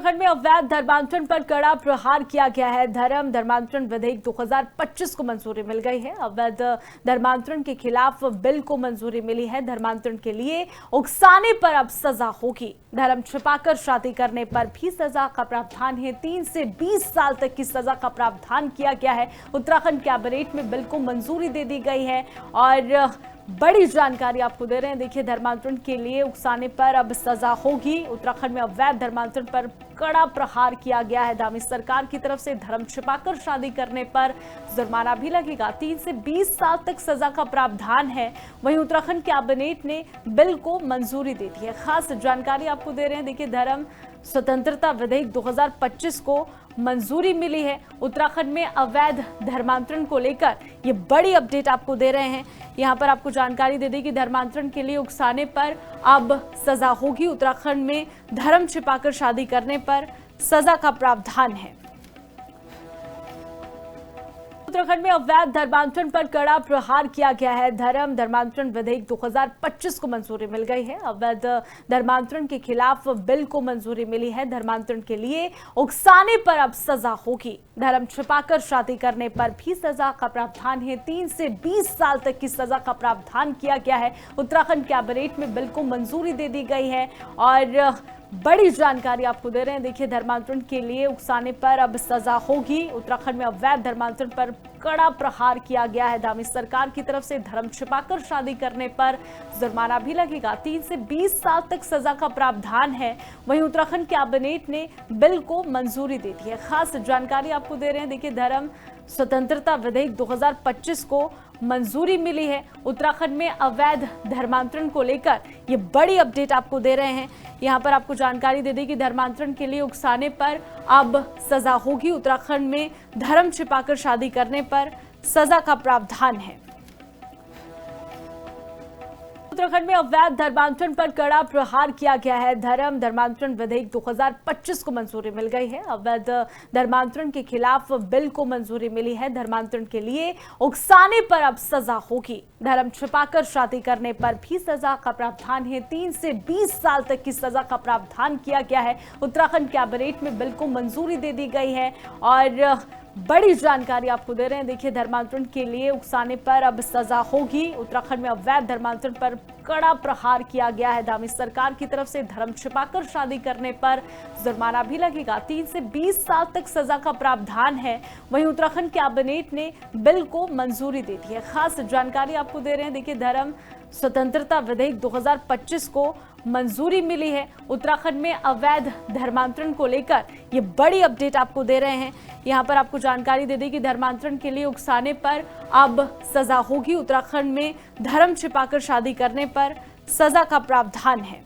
उत्तराखंड में अवैध धर्मांतरण पर कड़ा प्रहार किया गया है। धर्मांतरण विधेयक 2025 को मंजूरी मिल गई है। अवैध धर्मांतरण के खिलाफ बिल को मंजूरी मिली है। धर्मांतरण के लिए उकसाने पर अब सजा होगी। धर्म छिपाकर शादी करने पर भी सजा का प्रावधान है। 3 से 20 साल तक की सजा का प्रावधान किया गया है। उत्तराखंड कैबिनेट में बिल को मंजूरी दे दी गई है और बड़ी जानकारी आपको दे रहे हैं। देखिए, धर्मांतरण के लिए उकसाने पर अब सजा होगी। उत्तराखंड में अवैध धर्मांतरण पर कड़ा प्रहार किया गया है। दामी सरकार की तरफ से धर्म छिपाकर शादी करने पर जुर्माना भी लगेगा। 3 से 20 साल तक सजा का प्रावधान है। वहीं उत्तराखंड कैबिनेट ने बिल को मंजूरी दे दी है। खास जानकारी आपको दे रहे हैं। देखिए, धर्म स्वतंत्रता विधेयक 2025 को मंजूरी मिली है। उत्तराखंड में अवैध धर्मांतरण को लेकर ये बड़ी अपडेट आपको दे रहे हैं। यहाँ पर आपको जानकारी दे दी कि धर्मांतरण के लिए उकसाने पर अब सजा होगी। उत्तराखंड में धर्म छिपाकर शादी करने पर सजा का प्रावधान है। उत्तराखंड में अवैध धर्मांतरण पर कड़ा प्रहार किया गया है। धर्मांतरण विधेयक 2025 को मंजूरी मिल गई है। अवैध धर्मांतरण के खिलाफ बिल को मंजूरी मिली है। धर्मांतरण के लिए उकसाने पर अब सजा होगी। धर्म छिपाकर शादी करने पर भी सजा का प्रावधान है। 3 से 20 साल तक की सजा का प्रावधान किया गया है। उत्तराखंड कैबिनेट में बिल को मंजूरी दे दी गई है और बड़ी जानकारी आपको दे रहे हैं। देखिए, धर्मांतरण के लिए उकसाने पर अब सजा होगी। उत्तराखंड में अवैध धर्मांतरण पर कड़ा प्रहार किया गया है। दामी सरकार की तरफ से धर्म छिपाकर शादी करने पर जुर्माना भी लगेगा। 3 से 20 साल तक सजा का प्रावधान है। वहीं उत्तराखंड कैबिनेट ने बिल को मंजूरी दे दी है। खास जानकारी आपको दे रहे हैं। देखिए, धर्म स्वतंत्रता विधेयक 2025 को मंजूरी मिली है। उत्तराखंड में अवैध धर्मांतरण को लेकर ये बड़ी अपडेट आपको दे रहे हैं। यहाँ पर आपको जानकारी दे दी कि धर्मांतरण के लिए उकसाने पर अब सजा होगी। उत्तराखंड में धर्म छिपाकर शादी करने पर सजा का प्रावधान है। उत्तराखंड में अवैध धर्मांतरण पर कड़ा प्रहार किया गया है। धर्मांतरण विधेयक 2025 को मंजूरी मिल गई है। अवैध धर्मांतरण के खिलाफ बिल को मंजूरी मिली है। धर्मांतरण के लिए उकसाने पर अब सजा होगी। धर्म छिपाकर शादी करने पर भी सजा का प्रावधान है। 3 से 20 साल तक की सजा का प्रावधान किया गया है। उत्तराखंड कैबिनेट में बिल को मंजूरी दे दी गई है और बड़ी जानकारी आपको दे रहे हैं। देखिए, धर्मांतरण के लिए उकसाने पर अब सजा होगी। उत्तराखंड में अवैध धर्मांतरण पर कड़ा प्रहार किया गया है। दामी सरकार की तरफ से धर्म छिपाकर शादी करने पर जुर्माना भी लगेगा। 3 से 20 साल तक सजा का प्रावधान है। वहीं उत्तराखंड कैबिनेट ने बिल को मंजूरी दे दी है। खास जानकारी आपको दे रहे हैं। देखिए, धर्म स्वतंत्रता विधेयक 2025 को मंजूरी मिली है। उत्तराखंड में अवैध धर्मांतरण को लेकर ये बड़ी अपडेट आपको दे रहे हैं। यहाँ पर आपको जानकारी दे दी कि धर्मांतरण के लिए उकसाने पर अब सजा होगी। उत्तराखंड में धर्म छिपाकर शादी करने पर सजा का प्रावधान है।